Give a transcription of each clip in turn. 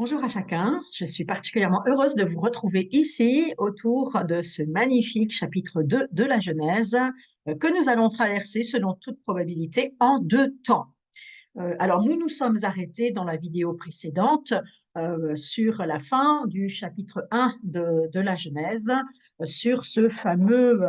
Bonjour à chacun, je suis particulièrement heureuse de vous retrouver ici autour de ce magnifique chapitre 2 de la Genèse que nous allons traverser selon toute probabilité en deux temps. Alors nous nous sommes arrêtés dans la vidéo précédente sur la fin du chapitre 1 de la Genèse, sur ce fameux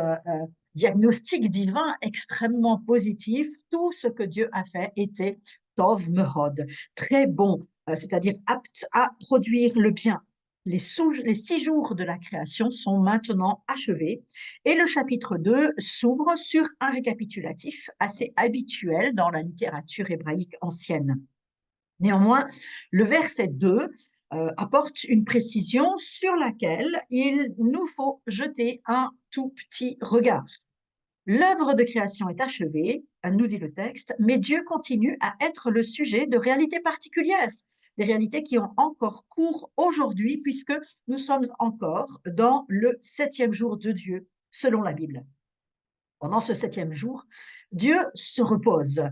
diagnostic divin extrêmement positif. Tout ce que Dieu a fait était Tov Mehod, très bon, c'est-à-dire apte à produire le bien. Les 6 jours de la création sont maintenant achevés et le chapitre 2 s'ouvre sur un récapitulatif assez habituel dans la littérature hébraïque ancienne. Néanmoins, le verset 2 apporte une précision sur laquelle il nous faut jeter un tout petit regard. L'œuvre de création est achevée, nous dit le texte, mais Dieu continue à être le sujet de réalités particulières, des réalités qui ont encore cours aujourd'hui, puisque nous sommes encore dans le 7e jour de Dieu, selon la Bible. Pendant ce 7e jour, Dieu se repose.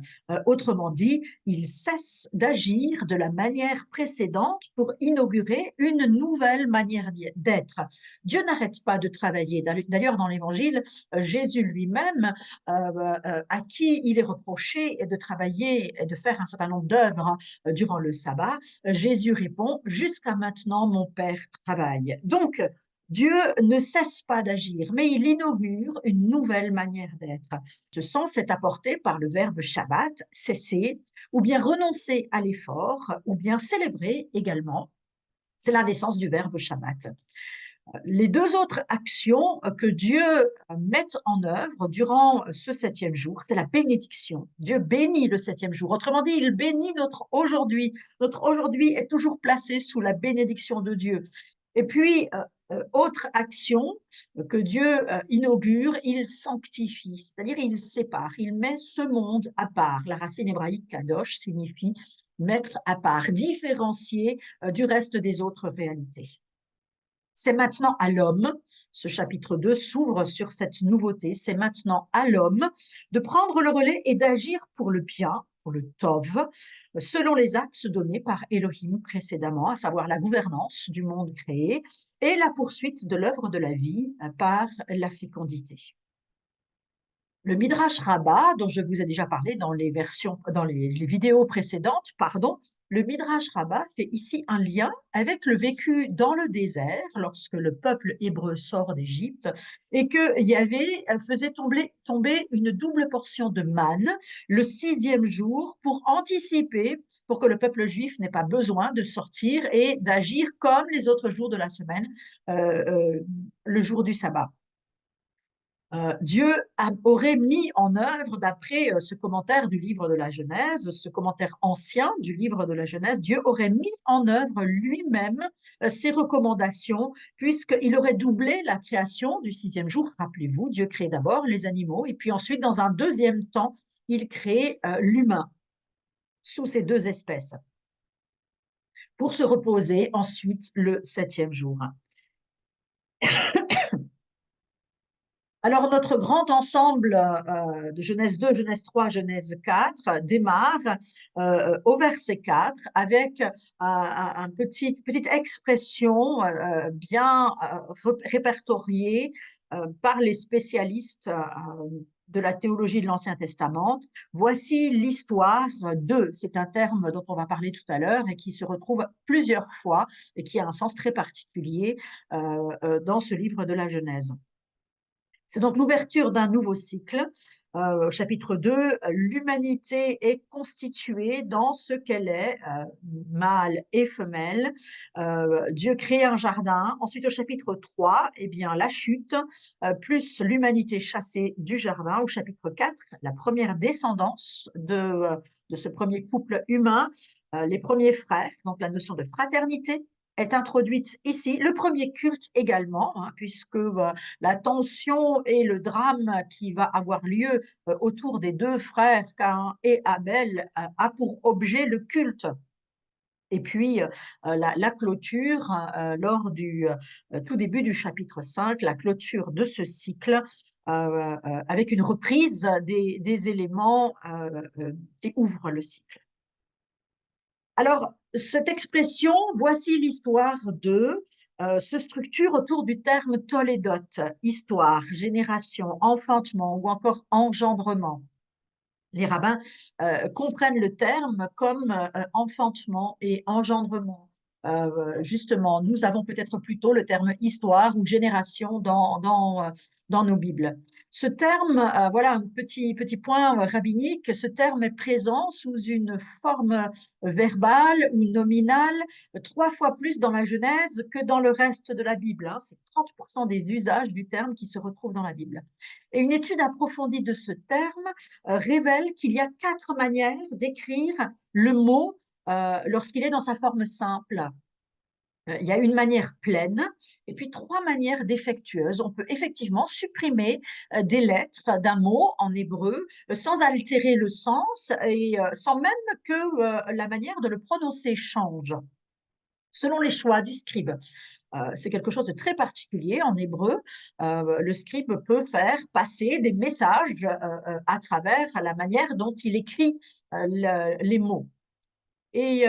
Autrement dit, il cesse d'agir de la manière précédente pour inaugurer une nouvelle manière d'être. Dieu n'arrête pas de travailler. D'ailleurs, dans l'Évangile, Jésus lui-même, à qui il est reproché de travailler et de faire un certain nombre d'œuvres durant le sabbat, Jésus répond: jusqu'à maintenant, mon Père travaille. Donc, Dieu ne cesse pas d'agir, mais il inaugure une nouvelle manière d'être. Ce sens est apporté par le verbe Shabbat, cesser, ou bien renoncer à l'effort, ou bien célébrer également. C'est la naissance du verbe Shabbat. Les deux autres actions que Dieu met en œuvre durant ce 7e jour, c'est la bénédiction. Dieu bénit le 7e jour. Autrement dit, il bénit notre aujourd'hui. Notre aujourd'hui est toujours placé sous la bénédiction de Dieu. Et puis, autre action que Dieu inaugure, il sanctifie, c'est-à-dire il sépare, il met ce monde à part. La racine hébraïque kadosh signifie mettre à part, différencier du reste des autres réalités. C'est maintenant à l'homme, ce chapitre 2 s'ouvre sur cette nouveauté, c'est maintenant à l'homme de prendre le relais et d'agir pour le bien, pour le tov, selon les axes donnés par Elohim précédemment, à savoir la gouvernance du monde créé et la poursuite de l'œuvre de la vie par la fécondité. Le Midrash Rabbah, dont je vous ai déjà parlé dans les vidéos précédentes, pardon, le Midrash Rabbah fait ici un lien avec le vécu dans le désert lorsque le peuple hébreu sort d'Égypte et que Yahvé faisait tomber une double portion de manne le 6e jour pour anticiper, pour que le peuple juif n'ait pas besoin de sortir et d'agir comme les autres jours de la semaine, le jour du sabbat. Dieu aurait mis en œuvre, d'après ce commentaire du livre de la Genèse, ce commentaire ancien du livre de la Genèse, Dieu aurait mis en œuvre lui-même ses recommandations, puisqu'il aurait doublé la création du 6e jour. Rappelez-vous, Dieu crée d'abord les animaux, et puis ensuite, dans un deuxième temps, il crée l'humain sous ces deux espèces, pour se reposer ensuite le 7e jour. Alors, notre grand ensemble de Genèse 2, Genèse 3, Genèse 4 démarre au verset 4 avec petite expression bien répertoriée par les spécialistes de la théologie de l'Ancien Testament. Voici l'histoire de, c'est un terme dont on va parler tout à l'heure et qui se retrouve plusieurs fois et qui a un sens très particulier dans ce livre de la Genèse. C'est donc l'ouverture d'un nouveau cycle. Chapitre 2, l'humanité est constituée dans ce qu'elle est, mâle et femelle. Dieu crée un jardin. Ensuite, au chapitre 3, eh bien, la chute, plus l'humanité chassée du jardin. Au chapitre 4, la première descendance de ce premier couple humain, les premiers frères, donc la notion de fraternité est introduite ici, le premier culte également, hein, puisque la tension et le drame qui va avoir lieu autour des deux frères Caïn et Abel a pour objet le culte. Et puis, la clôture, lors du tout début du chapitre 5, la clôture de ce cycle, avec une reprise des éléments qui ouvrent le cycle. Alors, cette expression, voici l'histoire de, se structure autour du terme tolédot, histoire, génération, enfantement ou encore engendrement. Les rabbins comprennent le terme comme enfantement et engendrement. Justement, nous avons peut-être plutôt le terme histoire ou génération dans nos Bibles. Ce terme, voilà un petit point rabbinique, ce terme est présent sous une forme verbale ou nominale 3 fois plus dans la Genèse que dans le reste de la Bible, hein. C'est 30% des usages du terme qui se retrouvent dans la Bible. Et une étude approfondie de ce terme révèle qu'il y a 4 manières d'écrire le mot lorsqu'il est dans sa forme simple. Il y a une manière pleine et puis 3 manières défectueuses. On peut effectivement supprimer des lettres d'un mot en hébreu sans altérer le sens et sans même que la manière de le prononcer change, selon les choix du scribe. C'est quelque chose de très particulier en hébreu. Le scribe peut faire passer des messages à travers la manière dont il écrit les mots. Et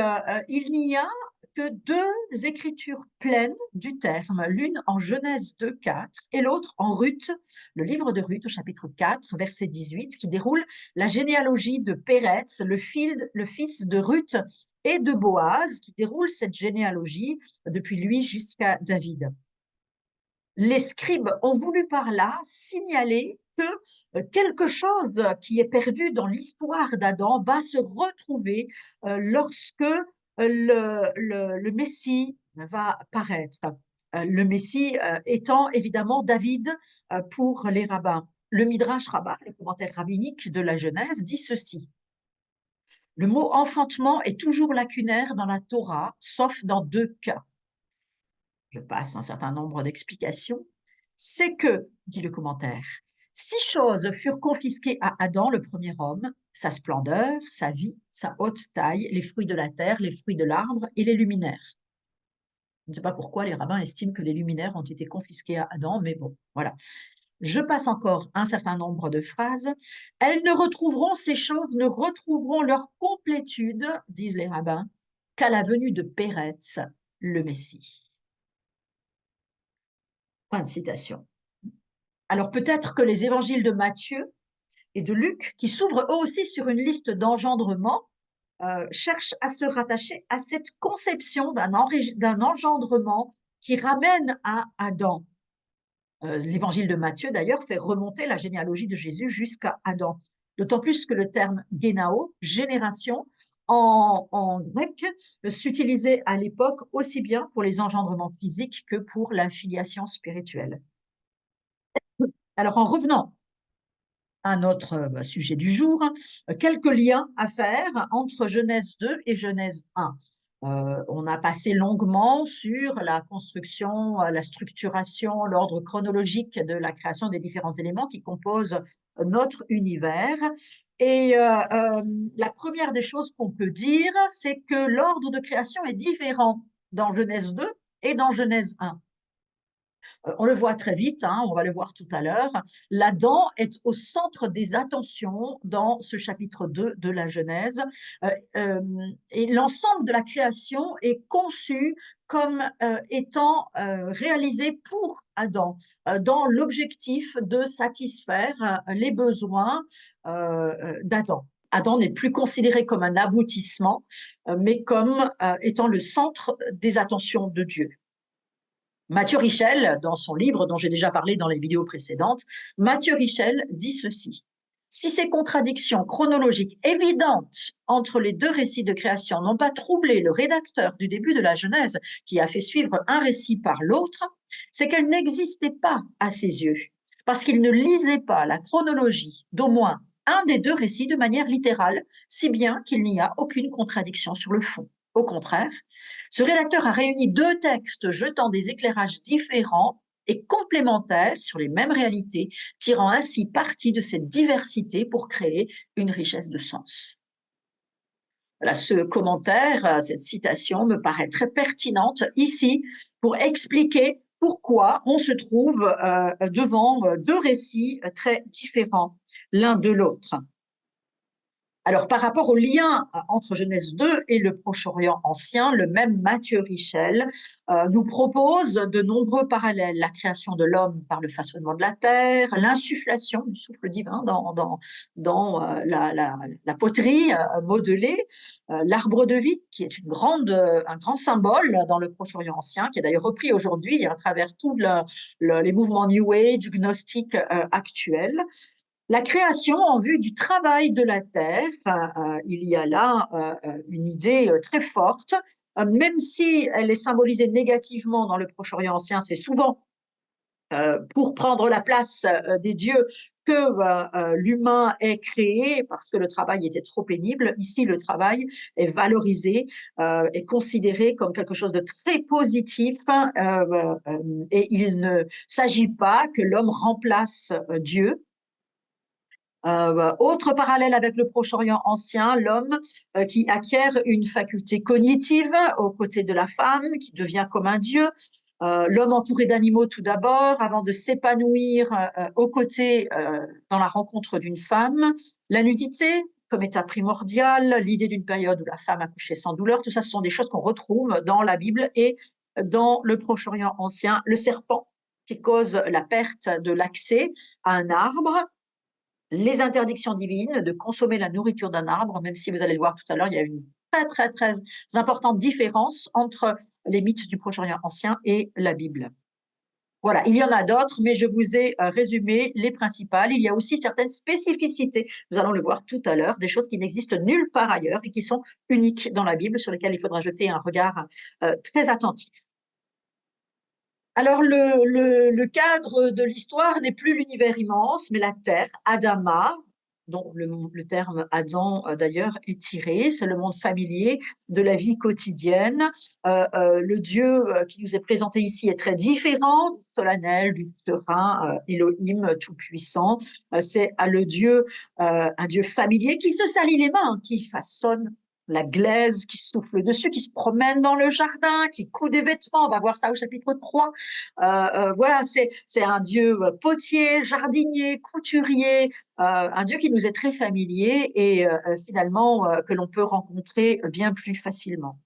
il n'y a que 2 écritures pleines du terme, l'une en Genèse 2,4 et l'autre en Ruth, le livre de Ruth au chapitre 4, verset 18, qui déroule la généalogie de Péretz, le fils de Ruth et de Boaz, qui déroule cette généalogie depuis lui jusqu'à David. Les scribes ont voulu par là signaler que quelque chose qui est perdu dans l'histoire d'Adam va se retrouver lorsque le Messie va paraître. Le Messie étant évidemment David pour les rabbins. Le Midrash Rabbah, le commentaire rabbinique de la Genèse, dit ceci. Le mot enfantement est toujours lacunaire dans la Torah, sauf dans 2 cas. Je passe un certain nombre d'explications. C'est que, dit le commentaire, 6 choses furent confisquées à Adam, le premier homme, sa splendeur, sa vie, sa haute taille, les fruits de la terre, les fruits de l'arbre et les luminaires. Je ne sais pas pourquoi les rabbins estiment que les luminaires ont été confisqués à Adam, mais bon, voilà. Je passe encore un certain nombre de phrases. Ces choses ne retrouveront leur complétude, disent les rabbins, qu'à la venue de Péretz, le Messie. Fin de citation. Alors peut-être que les évangiles de Matthieu et de Luc, qui s'ouvrent eux aussi sur une liste d'engendrements, cherchent à se rattacher à cette conception d'un engendrement qui ramène à Adam. L'évangile de Matthieu, d'ailleurs, fait remonter la généalogie de Jésus jusqu'à Adam. D'autant plus que le terme génao, génération, en grec, s'utilisait à l'époque aussi bien pour les engendrements physiques que pour la filiation spirituelle. Alors, en revenant à notre sujet du jour, quelques liens à faire entre Genèse 2 et Genèse 1. On a passé longuement sur la construction, la structuration, l'ordre chronologique de la création des différents éléments qui composent notre univers. Et la première des choses qu'on peut dire, c'est que l'ordre de création est différent dans Genèse 2 et dans Genèse 1. On le voit très vite, hein, on va le voir tout à l'heure. L'Adam est au centre des attentions dans ce chapitre 2 de la Genèse. Et l'ensemble de la création est conçu comme étant réalisé pour Adam, dans l'objectif de satisfaire les besoins d'Adam. Adam n'est plus considéré comme un aboutissement, mais comme étant le centre des attentions de Dieu. Mathieu Richel, dans son livre dont j'ai déjà parlé dans les vidéos précédentes, Mathieu Richel dit ceci. Si ces contradictions chronologiques évidentes entre les 2 récits de création n'ont pas troublé le rédacteur du début de la Genèse, qui a fait suivre un récit par l'autre, c'est qu'elles n'existaient pas à ses yeux, parce qu'il ne lisait pas la chronologie d'au moins un des 2 récits de manière littérale, si bien qu'il n'y a aucune contradiction sur le fond. Au contraire, ce rédacteur a réuni 2 textes jetant des éclairages différents et complémentaires sur les mêmes réalités, tirant ainsi parti de cette diversité pour créer une richesse de sens. Voilà, ce commentaire, cette citation me paraît très pertinente ici pour expliquer pourquoi on se trouve devant 2 récits très différents l'un de l'autre. Alors, par rapport au lien entre Genèse 2 et le Proche-Orient ancien, le même Mathieu Richel nous propose de nombreux parallèles. La création de l'homme par le façonnement de la terre, l'insufflation du souffle divin dans la poterie modelée, l'arbre de vie, qui est un grand symbole dans le Proche-Orient ancien, qui est d'ailleurs repris aujourd'hui à travers tous les mouvements New Age, gnostiques actuels. La création en vue du travail de la terre, il y a là une idée très forte, même si elle est symbolisée négativement dans le Proche-Orient ancien, c'est souvent pour prendre la place des dieux que l'humain est créé parce que le travail était trop pénible. Ici, le travail est valorisé, est considéré comme quelque chose de très positif et il ne s'agit pas que l'homme remplace Dieu. Autre parallèle avec le Proche-Orient ancien, l'homme qui acquiert une faculté cognitive aux côtés de la femme, qui devient comme un dieu. L'homme entouré d'animaux tout d'abord, avant de s'épanouir aux côtés dans la rencontre d'une femme. La nudité comme état primordial, l'idée d'une période où la femme accouchait sans douleur, tout ça, ce sont des choses qu'on retrouve dans la Bible et dans le Proche-Orient ancien. Le serpent qui cause la perte de l'accès à un arbre, les interdictions divines de consommer la nourriture d'un arbre, même si vous allez le voir tout à l'heure, il y a une très importante différence entre les mythes du Proche-Orient ancien et la Bible. Voilà, il y en a d'autres, mais je vous ai résumé les principales. Il y a aussi certaines spécificités, nous allons le voir tout à l'heure, des choses qui n'existent nulle part ailleurs et qui sont uniques dans la Bible, sur lesquelles il faudra jeter un regard très attentif. Alors, le cadre de l'histoire n'est plus l'univers immense, mais la terre, Adama, dont le terme Adam, d'ailleurs, est tiré. C'est le monde familier de la vie quotidienne. Le Dieu qui nous est présenté ici est très différent du solennel, du serein, Elohim tout-puissant. C'est le Dieu, un Dieu familier qui se salit les mains, qui façonne la glaise, qui souffle dessus, qui se promène dans le jardin, qui coud des vêtements. On va voir ça au chapitre 3. Voilà, c'est un Dieu potier, jardinier, couturier, un Dieu qui nous est très familier et finalement que l'on peut rencontrer bien plus facilement.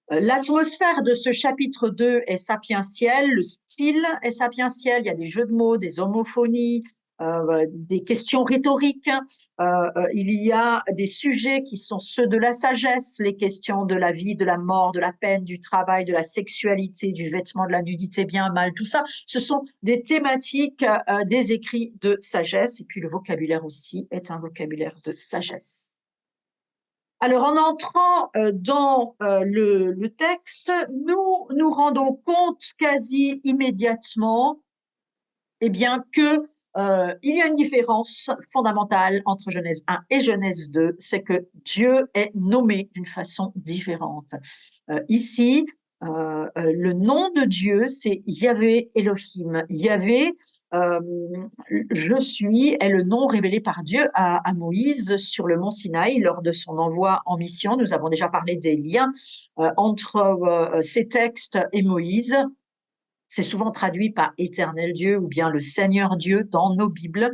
L'atmosphère de ce chapitre 2 est sapientielle, le style est sapientiel, il y a des jeux de mots, des homophonies, des questions rhétoriques, il y a des sujets qui sont ceux de la sagesse, les questions de la vie, de la mort, de la peine, du travail, de la sexualité, du vêtement, de la nudité, bien, mal, tout ça, ce sont des thématiques des écrits de sagesse, et puis le vocabulaire aussi est un vocabulaire de sagesse. Alors, en entrant dans le texte, nous nous rendons compte quasi immédiatement eh bien, que il y a une différence fondamentale entre Genèse 1 et Genèse 2, c'est que Dieu est nommé d'une façon différente. Ici, le nom de Dieu, c'est Yahvé Elohim. Yahvé, je suis, est le nom révélé par Dieu à Moïse sur le mont Sinaï lors de son envoi en mission. Nous avons déjà parlé des liens entre ces textes et Moïse. C'est souvent traduit par Éternel Dieu ou bien le Seigneur Dieu dans nos Bibles.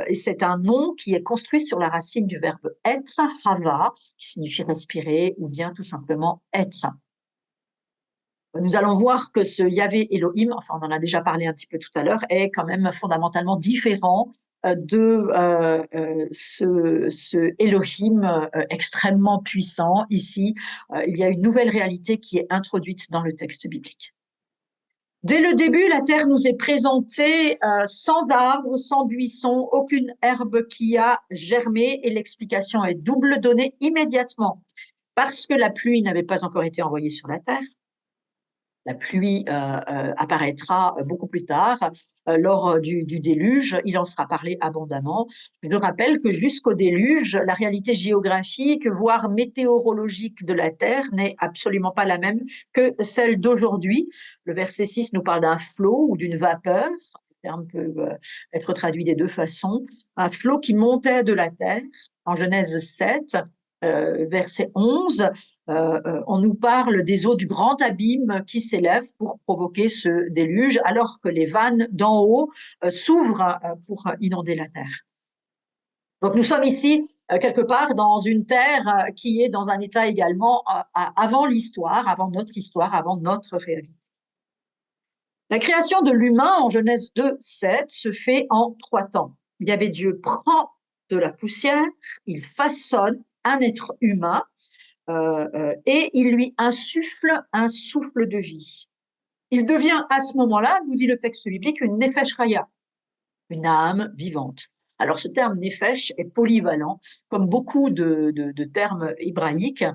Et c'est un nom qui est construit sur la racine du verbe être, hava, qui signifie respirer ou bien tout simplement être. Nous allons voir que ce Yahvé Elohim, enfin on en a déjà parlé un petit peu tout à l'heure, est quand même fondamentalement différent de ce Elohim extrêmement puissant. Ici, il y a une nouvelle réalité qui est introduite dans le texte biblique. Dès le début, la terre nous est présentée sans arbres, sans buissons, aucune herbe qui a germé, et l'explication est double, donnée immédiatement. Parce que la pluie n'avait pas encore été envoyée sur la terre, la pluie apparaîtra beaucoup plus tard, lors du déluge, il en sera parlé abondamment. Je rappelle que jusqu'au déluge, la réalité géographique, voire météorologique de la Terre n'est absolument pas la même que celle d'aujourd'hui. Le verset 6 nous parle d'un flot ou d'une vapeur. Le terme peut être traduit des deux façons. Un flot qui montait de la terre. En Genèse 7, verset 11, on nous parle des eaux du grand abîme qui s'élèvent pour provoquer ce déluge, alors que les vannes d'en haut s'ouvrent pour inonder la terre. Donc nous sommes ici quelque part dans une terre qui est dans un état également avant l'histoire, avant notre histoire, avant notre réalité. La création de l'humain en Genèse 2, 7 se fait en 3 temps. Yahvé Dieu prend de la poussière, il façonne un être humain et il lui insuffle un souffle de vie. Il devient à ce moment-là, nous dit le texte biblique, une nefesh chaya, une âme vivante. Alors ce terme nefesh est polyvalent, comme beaucoup de termes hébraïques.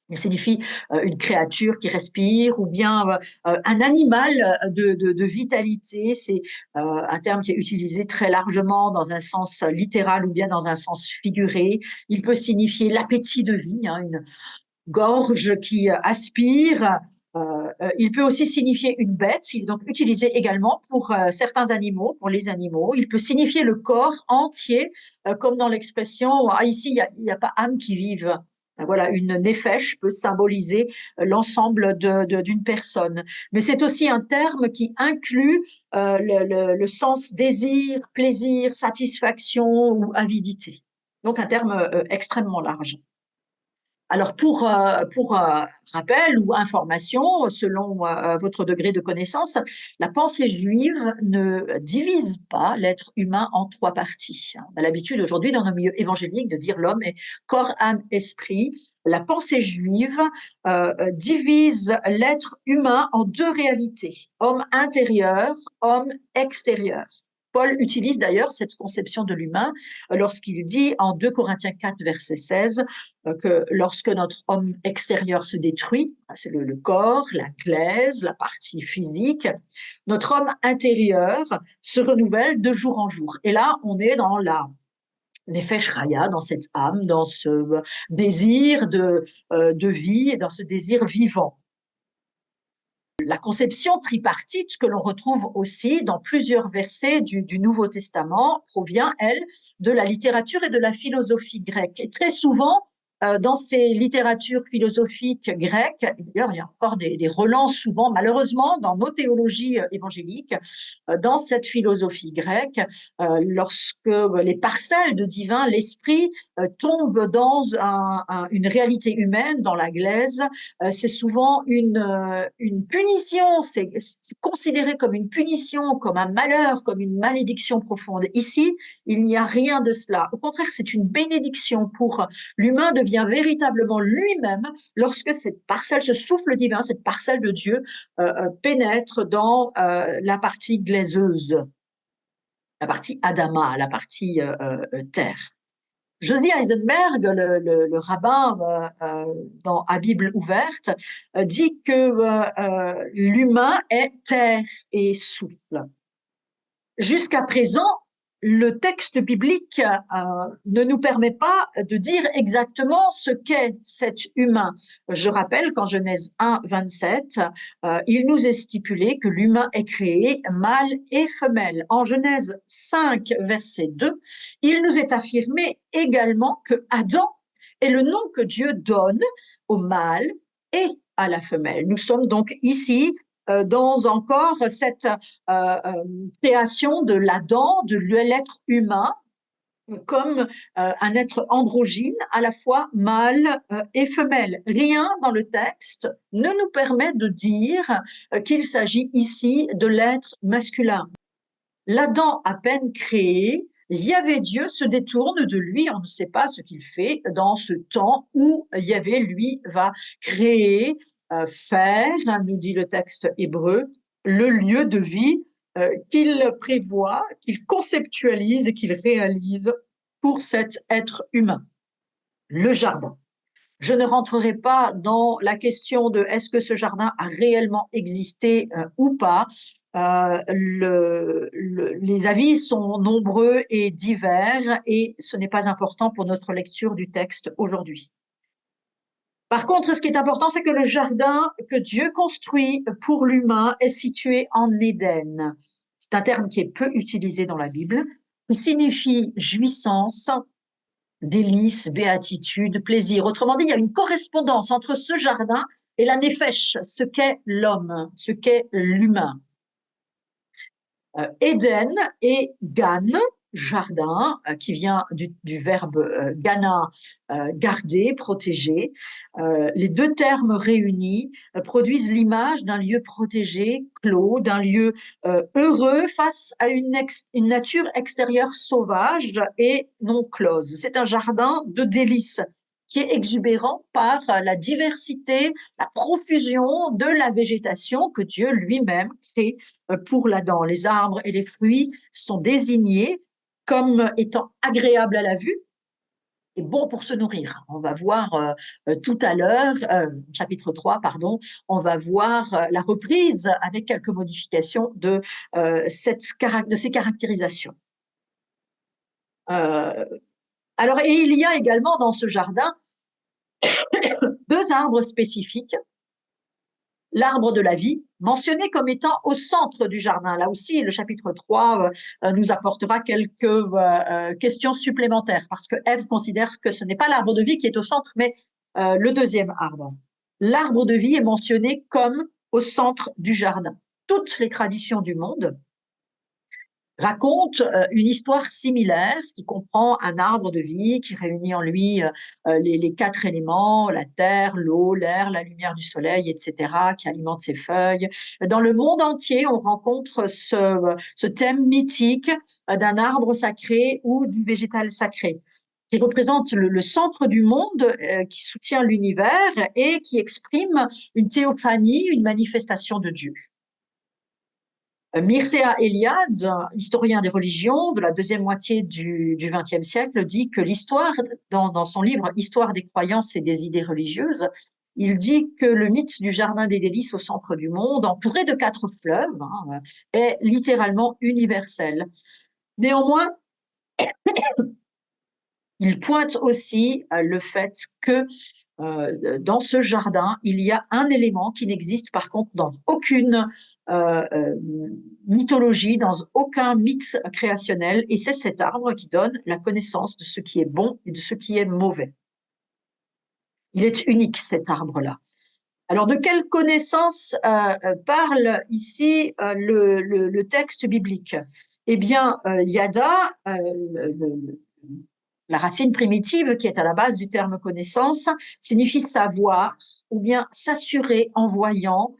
Il signifie une créature qui respire ou bien un animal de vitalité. C'est un terme qui est utilisé très largement dans un sens littéral ou bien dans un sens figuré. Il peut signifier l'appétit de vie, hein, une gorge qui aspire. Il peut aussi signifier une bête. Il est donc utilisé également pour certains animaux, pour les animaux. Il peut signifier le corps entier, comme dans l'expression « Ah, ici, il n'y a pas âme qui vive ». Voilà, une nefesh peut symboliser l'ensemble d'une personne. Mais c'est aussi un terme qui inclut le sens désir, plaisir, satisfaction ou avidité. Donc un terme extrêmement large. Alors pour rappel ou information, selon votre degré de connaissance, la pensée juive ne divise pas l'être humain en 3 parties. On a l'habitude aujourd'hui dans nos milieux évangéliques de dire l'homme est corps, âme, esprit. La pensée juive divise l'être humain en 2 réalités, homme intérieur, homme extérieur. Paul utilise d'ailleurs cette conception de l'humain lorsqu'il dit en 2 Corinthiens 4, verset 16, que lorsque notre homme extérieur se détruit, c'est le corps, la glaise, la partie physique, notre homme intérieur se renouvelle de jour en jour. Et là, on est dans nefesh chaya, dans cette âme, dans ce désir de vie, dans ce désir vivant. La conception tripartite que l'on retrouve aussi dans plusieurs versets du Nouveau Testament provient, elle, de la littérature et de la philosophie grecque. Et très souvent, dans ces littératures philosophiques grecques, d'ailleurs, il y a encore des relents souvent, malheureusement, dans nos théologies évangéliques, dans cette philosophie grecque, lorsque les parcelles de divin, l'esprit, tombent dans une réalité humaine, dans la glaise, c'est souvent une punition, c'est considéré comme une punition, comme un malheur, comme une malédiction profonde. Ici, il n'y a rien de cela. Au contraire, c'est une bénédiction pour l'humain devient véritablement lui-même lorsque cette parcelle, ce souffle divin, cette parcelle de Dieu pénètre dans la partie glaiseuse, la partie Adama, la partie terre. Josie Eisenberg, le rabbin dans À Bible ouverte, dit que l'humain est terre et souffle. Jusqu'à présent, le texte biblique ne nous permet pas de dire exactement ce qu'est cet humain. Je rappelle qu'en Genèse 1, 27, il nous est stipulé que l'humain est créé mâle et femelle. En Genèse 5, verset 2, il nous est affirmé également que Adam est le nom que Dieu donne au mâle et à la femelle. Nous sommes donc ici dans encore cette création de l'Adam, de l'être humain, comme un être androgyne, à la fois mâle et femelle. Rien dans le texte ne nous permet de dire qu'il s'agit ici de l'être masculin. L'Adam à peine créé, Yahvé Dieu se détourne de lui, on ne sait pas ce qu'il fait dans ce temps où Yahvé, lui, va créer, faire, nous dit le texte hébreu, le lieu de vie qu'il prévoit, qu'il conceptualise et qu'il réalise pour cet être humain, le jardin. Je ne rentrerai pas dans la question de est-ce que ce jardin a réellement existé ou pas. Les avis sont nombreux et divers et ce n'est pas important pour notre lecture du texte aujourd'hui. Par contre, ce qui est important, c'est que le jardin que Dieu construit pour l'humain est situé en Éden. C'est un terme qui est peu utilisé dans la Bible. Il signifie jouissance, délice, béatitude, plaisir. Autrement dit, il y a une correspondance entre ce jardin et la nefesh, ce qu'est l'homme, ce qu'est l'humain. Éden et Gan jardin, qui vient du verbe gana, garder, protéger. Les deux termes réunis produisent l'image d'un lieu protégé, clos, d'un lieu heureux face à une nature extérieure sauvage et non close. C'est un jardin de délices qui est exubérant par la diversité, la profusion de la végétation que Dieu lui-même crée pour l'Adam. Les arbres et les fruits sont désignés comme étant agréables à la vue et bons pour se nourrir. On va voir tout à l'heure, chapitre 3, pardon, on va voir la reprise avec quelques modifications de ces caractérisations. Alors, et il y a également dans ce jardin deux arbres spécifiques. L'arbre de la vie, mentionné comme étant au centre du jardin. Là aussi, le chapitre 3 nous apportera quelques questions supplémentaires, parce que Ève considère que ce n'est pas l'arbre de vie qui est au centre, mais le deuxième arbre. L'arbre de vie est mentionné comme au centre du jardin. Toutes les traditions du monde raconte une histoire similaire qui comprend un arbre de vie qui réunit en lui les quatre éléments, la terre, l'eau, l'air, la lumière du soleil, etc., qui alimente ses feuilles. Dans le monde entier, on rencontre ce thème mythique d'un arbre sacré ou du végétal sacré, qui représente le centre du monde, qui soutient l'univers et qui exprime une théophanie, une manifestation de Dieu. Mircea Eliade, historien des religions de la deuxième moitié du XXe siècle, dit que l'histoire, dans son livre Histoire des croyances et des idées religieuses, il dit que le mythe du jardin des délices au centre du monde, entouré de 4 fleuves, est littéralement universel. Néanmoins, il pointe aussi le fait que dans ce jardin, il y a un élément qui n'existe par contre dans aucune mythologie, dans aucun mythe créationnel, et c'est cet arbre qui donne la connaissance de ce qui est bon et de ce qui est mauvais. Il est unique, cet arbre-là. Alors, de quelle connaissance parle ici le texte biblique? Eh bien, yada, la racine primitive qui est à la base du terme connaissance, signifie savoir ou bien s'assurer en voyant,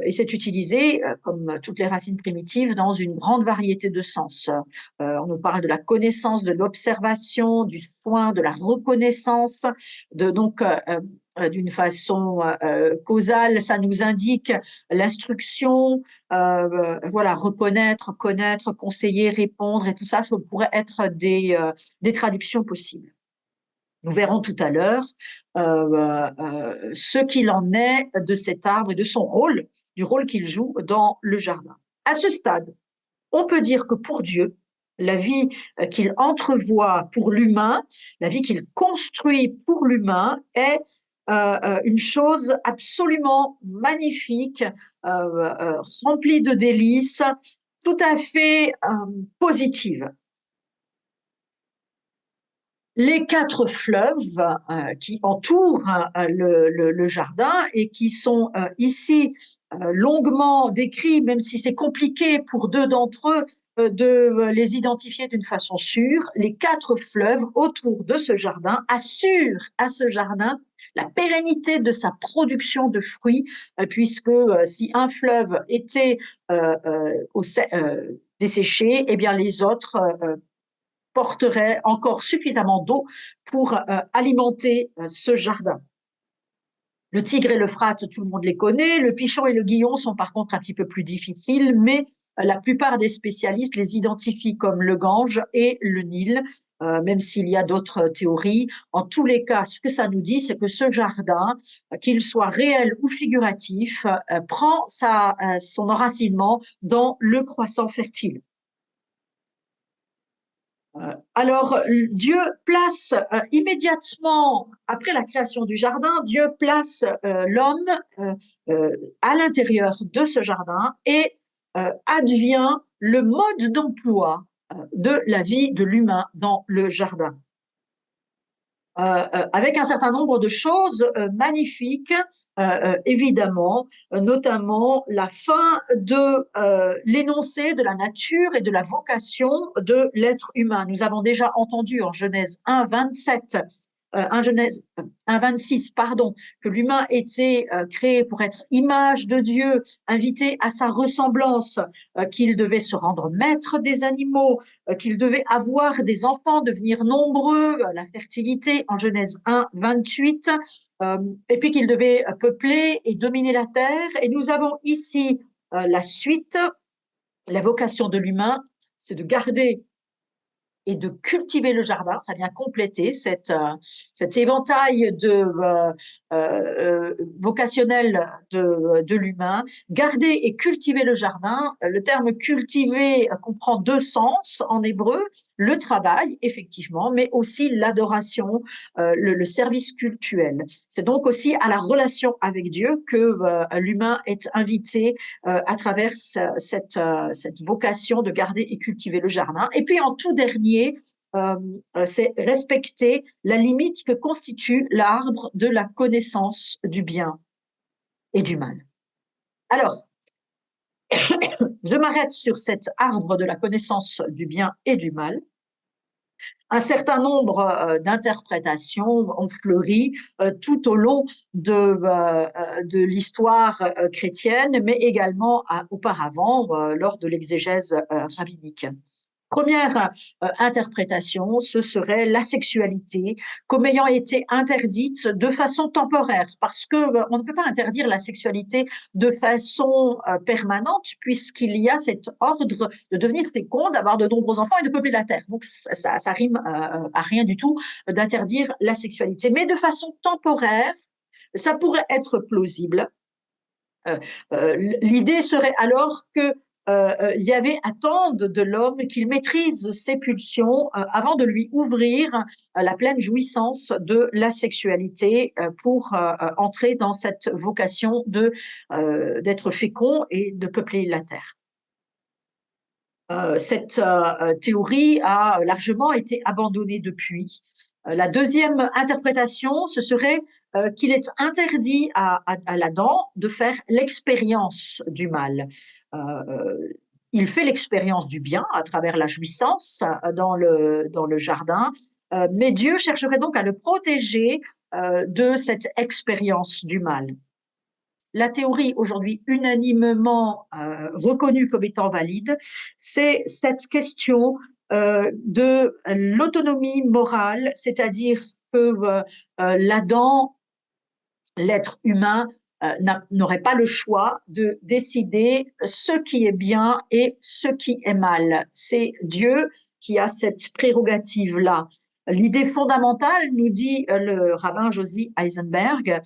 et c'est utilisé, comme toutes les racines primitives, dans une grande variété de sens. On nous parle de la connaissance, de l'observation, du soin, de la reconnaissance, donc d'une façon causale, ça nous indique l'instruction, voilà, reconnaître, connaître, conseiller, répondre, et tout ça, ça pourrait être des traductions possibles. Nous verrons tout à l'heure ce qu'il en est de cet arbre et de son rôle, du rôle qu'il joue dans le jardin. À ce stade, on peut dire que pour Dieu, la vie qu'il entrevoit pour l'humain, la vie qu'il construit pour l'humain est une chose absolument magnifique, remplie de délices, tout à fait positive. Les 4 fleuves qui entourent le jardin et qui sont ici longuement décrits, même si c'est compliqué pour 2 d'entre eux de les identifier d'une façon sûre, les 4 fleuves autour de ce jardin assurent à ce jardin la pérennité de sa production de fruits, puisque si un fleuve était desséché, eh bien les autres porterait encore suffisamment d'eau pour alimenter ce jardin. Le Tigre et l'Euphrate, tout le monde les connaît. Le Pichon et le Guillon sont par contre un petit peu plus difficiles, mais la plupart des spécialistes les identifient comme le Gange et le Nil, même s'il y a d'autres théories. En tous les cas, ce que ça nous dit, c'est que ce jardin, qu'il soit réel ou figuratif, prend son enracinement dans le croissant fertile. Alors, Dieu place immédiatement après la création du jardin, Dieu place l'homme à l'intérieur de ce jardin et advient le mode d'emploi de la vie de l'humain dans le jardin. avec un certain nombre de choses magnifiques, évidemment, notamment la fin de l'énoncé de la nature et de la vocation de l'être humain. Nous avons déjà entendu en Genèse 1, 27 Genèse 1,26, pardon, que l'humain était créé pour être image de Dieu, invité à sa ressemblance, qu'il devait se rendre maître des animaux, qu'il devait avoir des enfants, devenir nombreux, la fertilité en Genèse 1,28, et puis qu'il devait peupler et dominer la terre. Et nous avons ici la suite, la vocation de l'humain, c'est de garder et de cultiver le jardin. Ça vient compléter cet éventail vocationnel de l'humain. Garder et cultiver le jardin. Le terme cultiver comprend deux sens en hébreu. Le travail, effectivement, mais aussi l'adoration, le service cultuel. C'est donc aussi à la relation avec Dieu que l'humain est invité à travers cette vocation de garder et cultiver le jardin. Et puis en tout dernier, c'est respecter la limite que constitue l'arbre de la connaissance du bien et du mal. Alors, je m'arrête sur cet arbre de la connaissance du bien et du mal. Un certain nombre d'interprétations ont fleuri tout au long de l'histoire chrétienne, mais également auparavant lors de l'exégèse rabbinique. Première interprétation, ce serait la sexualité comme ayant été interdite de façon temporaire, parce que on ne peut pas interdire la sexualité de façon permanente, puisqu'il y a cet ordre de devenir fécond, d'avoir de nombreux enfants et de peupler la terre. Donc ça rime à rien du tout d'interdire la sexualité, mais de façon temporaire, ça pourrait être plausible. L'idée serait alors que Yahvé attend de l'homme qu'il maîtrise ses pulsions avant de lui ouvrir la pleine jouissance de la sexualité pour entrer dans cette vocation d'être fécond et de peupler la terre. Cette théorie a largement été abandonnée depuis. La deuxième interprétation, ce serait qu'il est interdit à l'Adam de faire l'expérience du mal. Il fait l'expérience du bien à travers la jouissance dans le jardin, mais Dieu chercherait donc à le protéger de cette expérience du mal. La théorie aujourd'hui unanimement reconnue comme étant valide, c'est cette question de l'autonomie morale, c'est-à-dire que l'Adam, l'être humain, n'aurait pas le choix de décider ce qui est bien et ce qui est mal. C'est Dieu qui a cette prérogative-là. L'idée fondamentale, nous dit le rabbin Josie Eisenberg,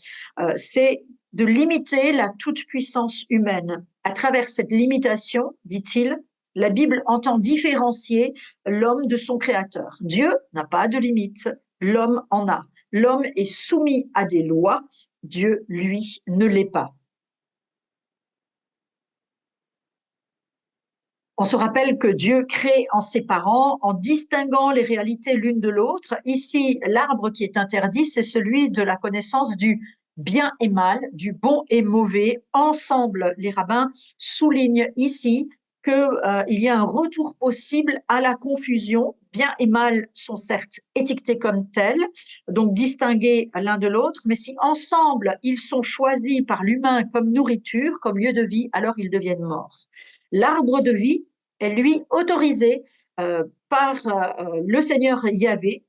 c'est de limiter la toute-puissance humaine. À travers cette limitation, dit-il, la Bible entend différencier l'homme de son créateur. Dieu n'a pas de limite, l'homme en a. L'homme est soumis à des lois, Dieu, lui, ne l'est pas. On se rappelle que Dieu crée en séparant, en distinguant les réalités l'une de l'autre. Ici, l'arbre qui est interdit, c'est celui de la connaissance du bien et mal, du bon et mauvais. Ensemble, les rabbins soulignent ici qu'il y a un retour possible à la confusion. Bien et mal sont certes étiquetés comme tels, donc distingués l'un de l'autre, mais si ensemble ils sont choisis par l'humain comme nourriture, comme lieu de vie, alors ils deviennent morts. L'arbre de vie est lui autorisé par le Seigneur Yahvé.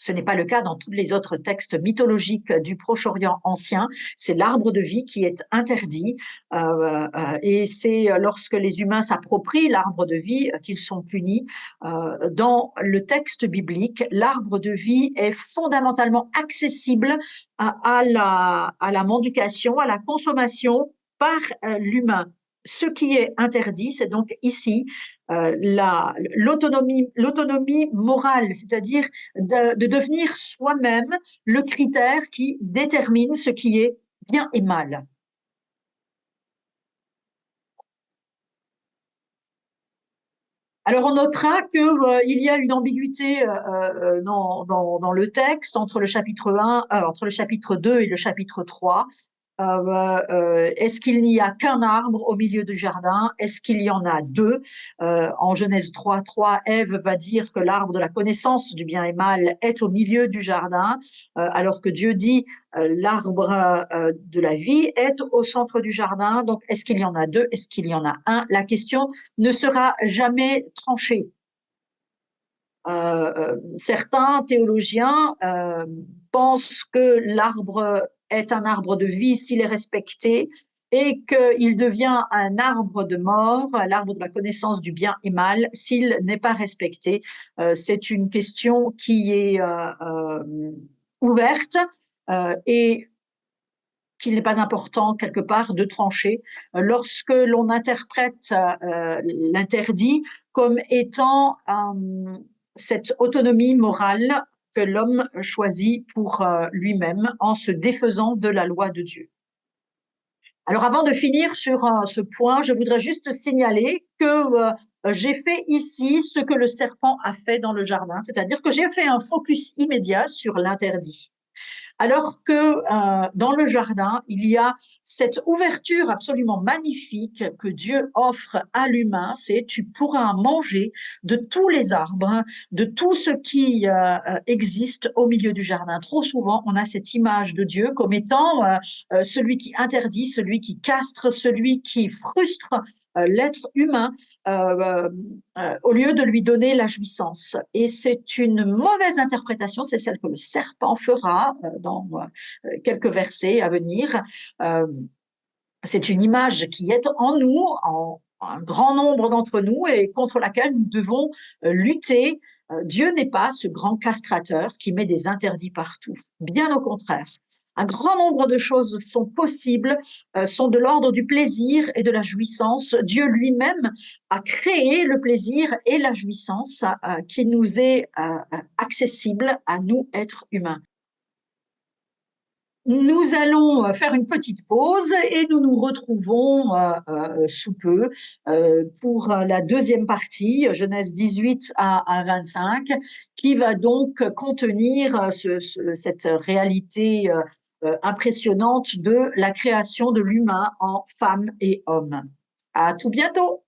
Ce n'est pas le cas dans tous les autres textes mythologiques du Proche-Orient ancien. C'est l'arbre de vie qui est interdit et c'est lorsque les humains s'approprient l'arbre de vie qu'ils sont punis. Dans le texte biblique, l'arbre de vie est fondamentalement accessible à la mendication, à la consommation par l'humain. Ce qui est interdit, c'est donc ici l'autonomie morale, c'est-à-dire de devenir soi-même le critère qui détermine ce qui est bien et mal. Alors, on notera que, il y a une ambiguïté dans le texte entre le chapitre 1, entre le chapitre 2 et le chapitre 3. Est-ce qu'il n'y a qu'un arbre au milieu du jardin? Est-ce qu'il y en a deux? En Genèse 3, Ève va dire que l'arbre de la connaissance du bien et mal est au milieu du jardin, alors que Dieu dit l'arbre de la vie est au centre du jardin. Donc, est-ce qu'il y en a deux? Est-ce qu'il y en a un? La question ne sera jamais tranchée. Certains théologiens pensent que l'arbre est un arbre de vie s'il est respecté et qu'il devient un arbre de mort, l'arbre de la connaissance du bien et mal, s'il n'est pas respecté. C'est une question qui est ouverte et qu'il n'est pas important quelque part de trancher lorsque l'on interprète l'interdit comme étant cette autonomie morale que l'homme choisit pour lui-même en se défaisant de la loi de Dieu. Alors avant de finir sur ce point, je voudrais juste signaler que j'ai fait ici ce que le serpent a fait dans le jardin, c'est-à-dire que j'ai fait un focus immédiat sur l'interdit. Alors que dans le jardin, il y a cette ouverture absolument magnifique que Dieu offre à l'humain, c'est tu pourras manger de tous les arbres, de tout ce qui existe au milieu du jardin. Trop souvent, on a cette image de Dieu comme étant celui qui interdit, celui qui castre, celui qui frustre l'être humain au lieu de lui donner la jouissance. Et c'est une mauvaise interprétation, c'est celle que le serpent fera dans quelques versets à venir. C'est une image qui est en nous, en un grand nombre d'entre nous et contre laquelle nous devons lutter. Dieu n'est pas ce grand castrateur qui met des interdits partout. Bien au contraire. Un grand nombre de choses sont possibles, sont de l'ordre du plaisir et de la jouissance. Dieu lui-même a créé le plaisir et la jouissance qui nous est accessible à nous, êtres humains. Nous allons faire une petite pause et nous nous retrouvons sous peu pour la deuxième partie, Genèse 18 à 25, qui va donc contenir cette réalité impressionnante de la création de l'humain en femme et homme. À tout bientôt!